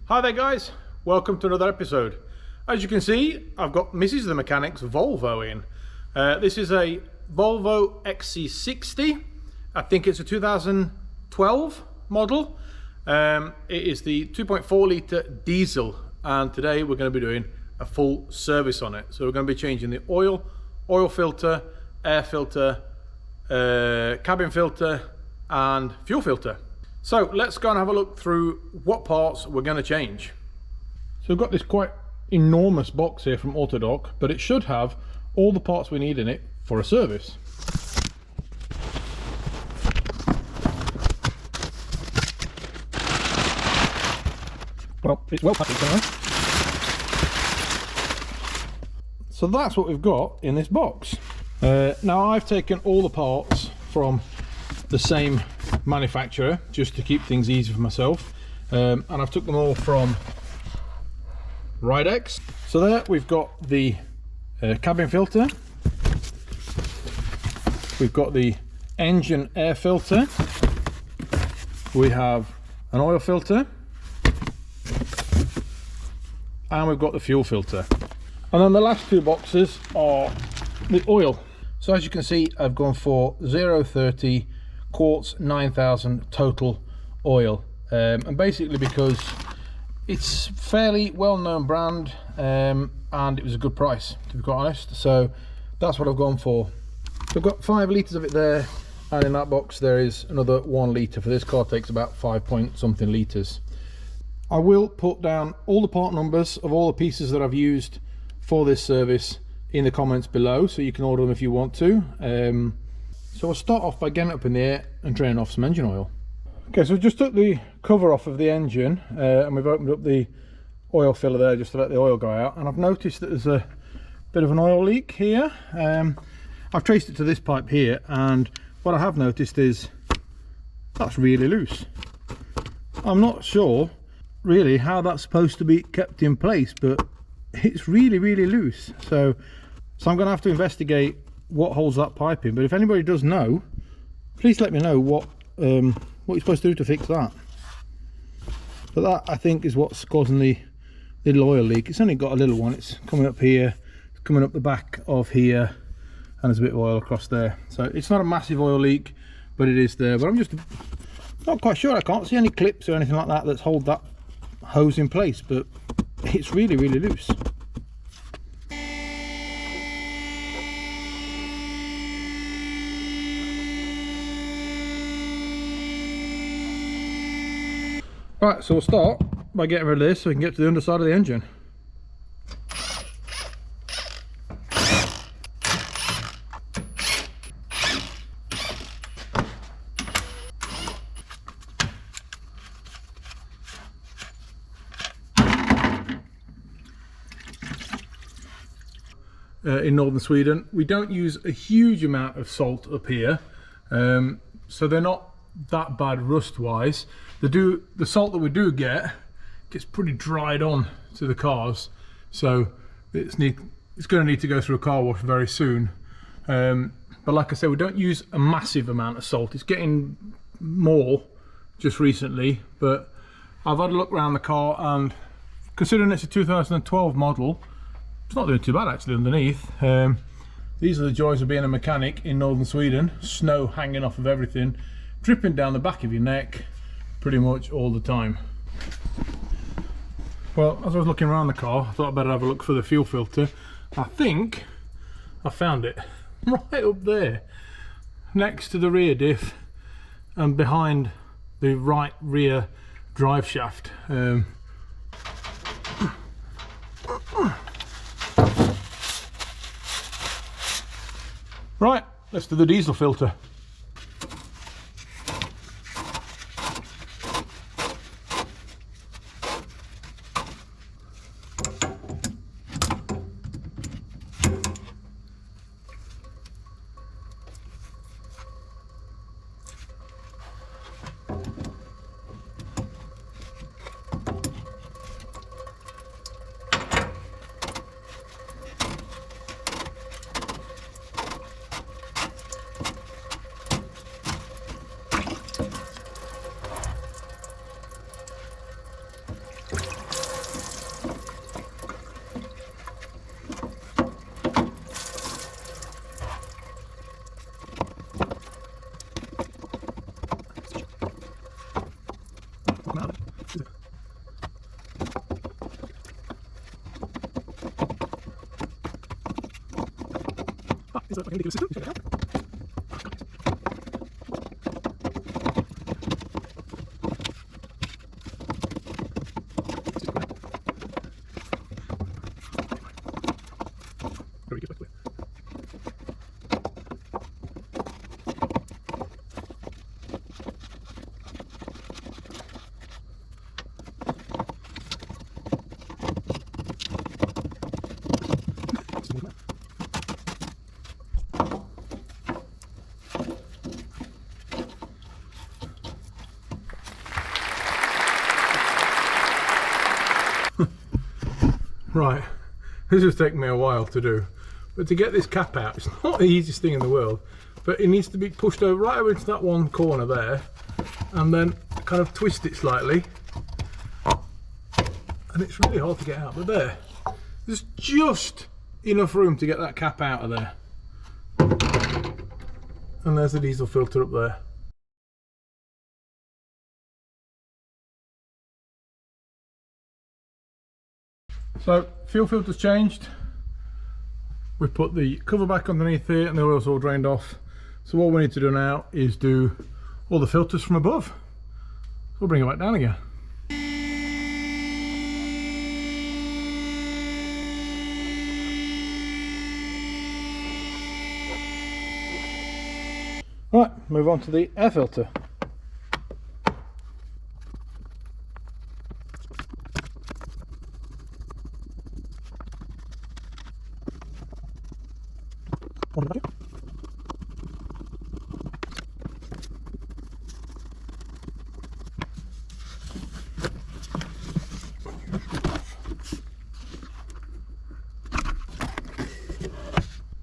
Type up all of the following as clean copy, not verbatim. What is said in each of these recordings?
Hi there guys, welcome to another episode. As you can see, I've got Mrs. the Mechanic's Volvo in. This is a Volvo XC60. I think it's a 2012 model. It is the 2.4 litre diesel, and today we're going to be doing a full service on it. So we're going to be changing the oil filter, air filter, cabin filter and fuel filter. So let's go and have a look through what parts we're going to change. So we've got this quite enormous box here from Autodoc, but it should have all the parts we need in it for a service. Well, it's well packaged anyway. So that's what we've got in this box. Now I've taken all the parts from the same manufacturer just to keep things easy for myself, and I've took them all from Ridex. So there we've got the cabin filter, we've got the engine air filter, we have an oil filter, and we've got the fuel filter. And then the last two boxes are the oil. So as you can see, I've gone for 030 quartz 9000 total oil, and basically because it's fairly well-known brand, and it was a good price, to be quite honest. So that's what I've gone for. So I've got 5 litres of it there, and in that box there is another 1 litre. For this car takes about 5 point something litres. I will put down all the part numbers of all the pieces that I've used for this service in the comments below, so you can order them if you want to. So I'll start off by getting up in the air and draining off some engine oil. Okay, so we just took the cover off of the engine, and we've opened up the oil filler there just to let the oil go out, and I've noticed that there's a bit of an oil leak here. I've traced it to this pipe here, and what I have noticed is that's really loose. I'm not sure really how that's supposed to be kept in place, but it's really loose. So I'm going to have to investigate what holds that pipe in. But if anybody does know, please let me know what you're supposed to do to fix that. But that, I think, is what's causing the little oil leak. It's only got a little one. It's coming up here, it's coming up the back of here, and there's a bit of oil across there. So it's not a massive oil leak, but it is there. But I'm just not quite sure. I can't see any clips or anything like that that's hold that hose in place, but it's really loose. Right, so we'll start by getting rid of this so we can get to the underside of the engine. In northern Sweden, we don't use a huge amount of salt up here, so they're not that bad rust wise. The salt that we do get gets pretty dried on to the cars, so it's going to need to go through a car wash very soon. But like I said, we don't use a massive amount of salt. It's getting more just recently, but I've had a look around the car, and considering it's a 2012 model, it's not doing too bad actually underneath. These are the joys of being a mechanic in northern Sweden. Snow hanging off of everything, dripping down the back of your neck pretty much all the time. Well, as I was looking around the car, I thought I'd better have a look for the fuel filter. I think I found it right up there next to the rear diff and behind the right rear drive shaft. Right, let's do the diesel filter. Right, this has taken me a while to do, but to get this cap out, it's not the easiest thing in the world, but it needs to be pushed over right over into that one corner there, and then kind of twist it slightly, and it's really hard to get out, but there's just enough room to get that cap out of there. And there's the diesel filter up there. So fuel filter's changed, we've put the cover back underneath here and the oil's all drained off. So what we need to do now is do all the filters from above. We'll bring it back down again. Right, move on to the air filter.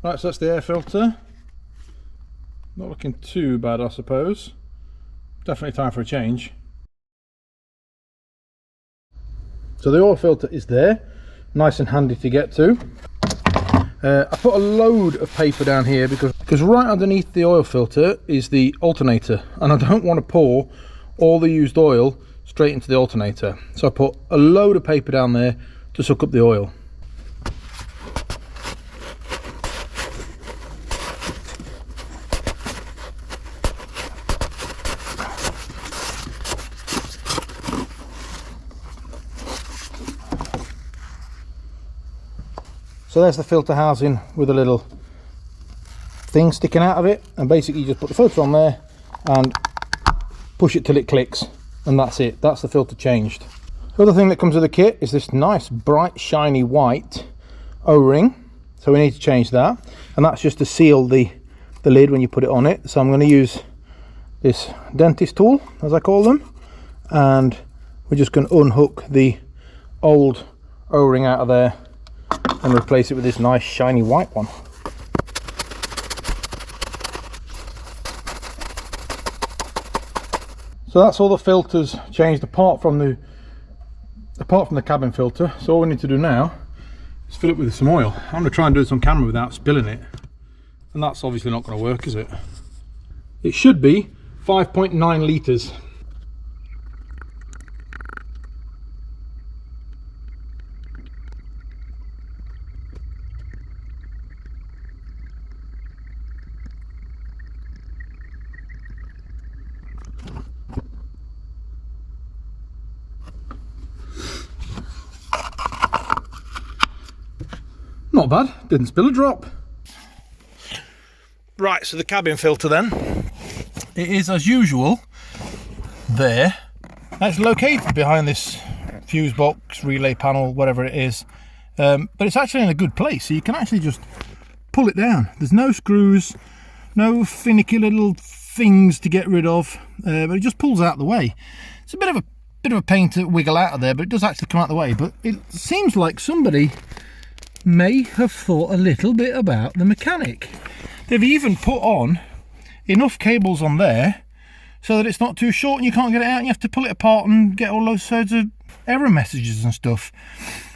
Right, so that's the air filter. Not looking too bad, I suppose. Definitely time for a change. So the oil filter is there, nice and handy to get to. I put a load of paper down here because right underneath the oil filter is the alternator, and I don't want to pour all the used oil straight into the alternator. So I put a load of paper down there to suck up the oil. So there's the filter housing with a little thing sticking out of it, and basically you just put the filter on there and push it till it clicks, and that's it. That's the filter changed. The other thing that comes with the kit is this nice bright shiny white O-ring, so we need to change that, and that's just to seal the lid when you put it on it. So I'm going to use this dentist tool, as I call them, and we're just going to unhook the old O-ring out of there and replace it with this nice shiny white one. So that's all the filters changed apart from the cabin filter. So all we need to do now is fill it with some oil. I'm going to try and do this on camera without spilling it, and that's obviously not going to work, is it? It should be 5.9 litres. Not bad, didn't spill a drop. Right, so the cabin filter then, it is as usual there. It's located behind this fuse box, relay panel, whatever it is, but it's actually in a good place, so you can actually just pull it down. There's no screws, no finicky little things to get rid of, but it just pulls out the way. It's a bit of a pain to wiggle out of there, but it does actually come out the way. But it seems like somebody may have thought a little bit about the mechanic. They've even put on enough cables on there so that it's not too short and you can't get it out and you have to pull it apart and get all those sorts of error messages and stuff.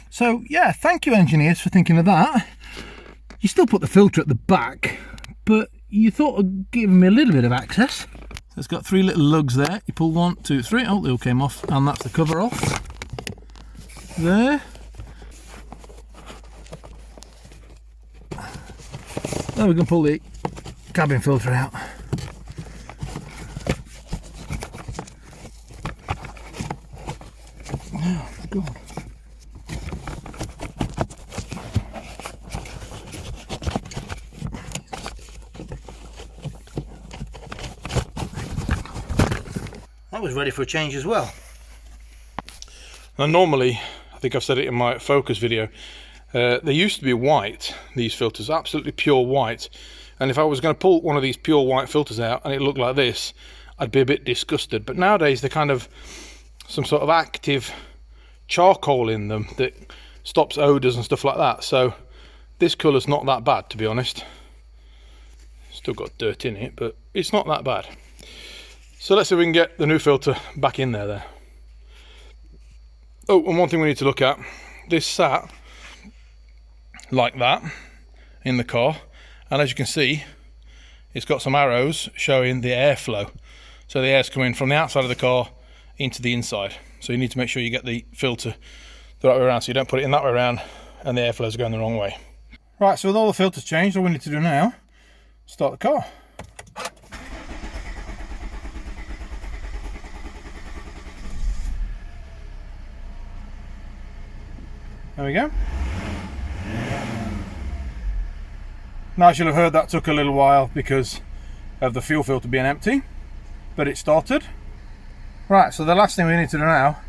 So yeah, thank you engineers for thinking of that. You still put the filter at the back, but you thought of giving me a little bit of access. So it's got three little lugs there. You pull 1, 2, 3. Oh, they all came off, and that's the cover off there. Now we can pull the cabin filter out. Oh God. That was ready for a change as well. Now normally, I think I've said it in my focus video, they used to be white, these filters, absolutely pure white, and if I was going to pull one of these pure white filters out and it looked like this, I'd be a bit disgusted. But nowadays they're kind of some sort of active charcoal in them that stops odours and stuff like that, so this colour's not that bad, to be honest. Still got dirt in it, but it's not that bad. So let's see if we can get the new filter back in there. Oh, and one thing we need to look at, this sat like that in the car, and as you can see, it's got some arrows showing the airflow. So the air's coming from the outside of the car into the inside. So you need to make sure you get the filter the right way around, so you don't put it in that way around and the airflow's going the wrong way. Right, so with all the filters changed, all we need to do now, start the car. There we go. Now, as you'll have heard, that took a little while because of the fuel filter being empty, but it started. Right, so the last thing we need to do now,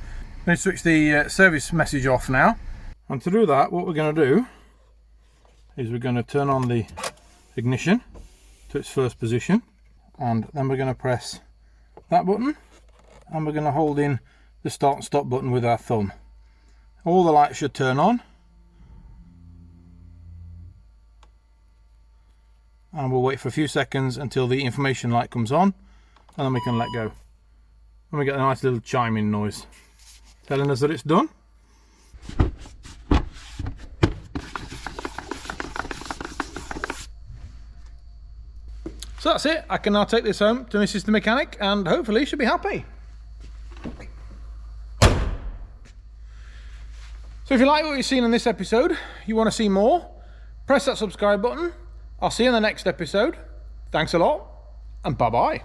we need to switch the service message off now. And to do that, what we're going to do is we're going to turn on the ignition to its first position, and then we're going to press that button, and we're going to hold in the start and stop button with our thumb. All the lights should turn on, and we'll wait for a few seconds until the information light comes on, and then we can let go. And we get a nice little chiming noise telling us that it's done. So that's it. I can now take this home to Mrs. the mechanic and hopefully she'll be happy. So if you like what you've seen in this episode, you want to see more, press that subscribe button. I'll see you in the next episode. Thanks a lot, and bye-bye.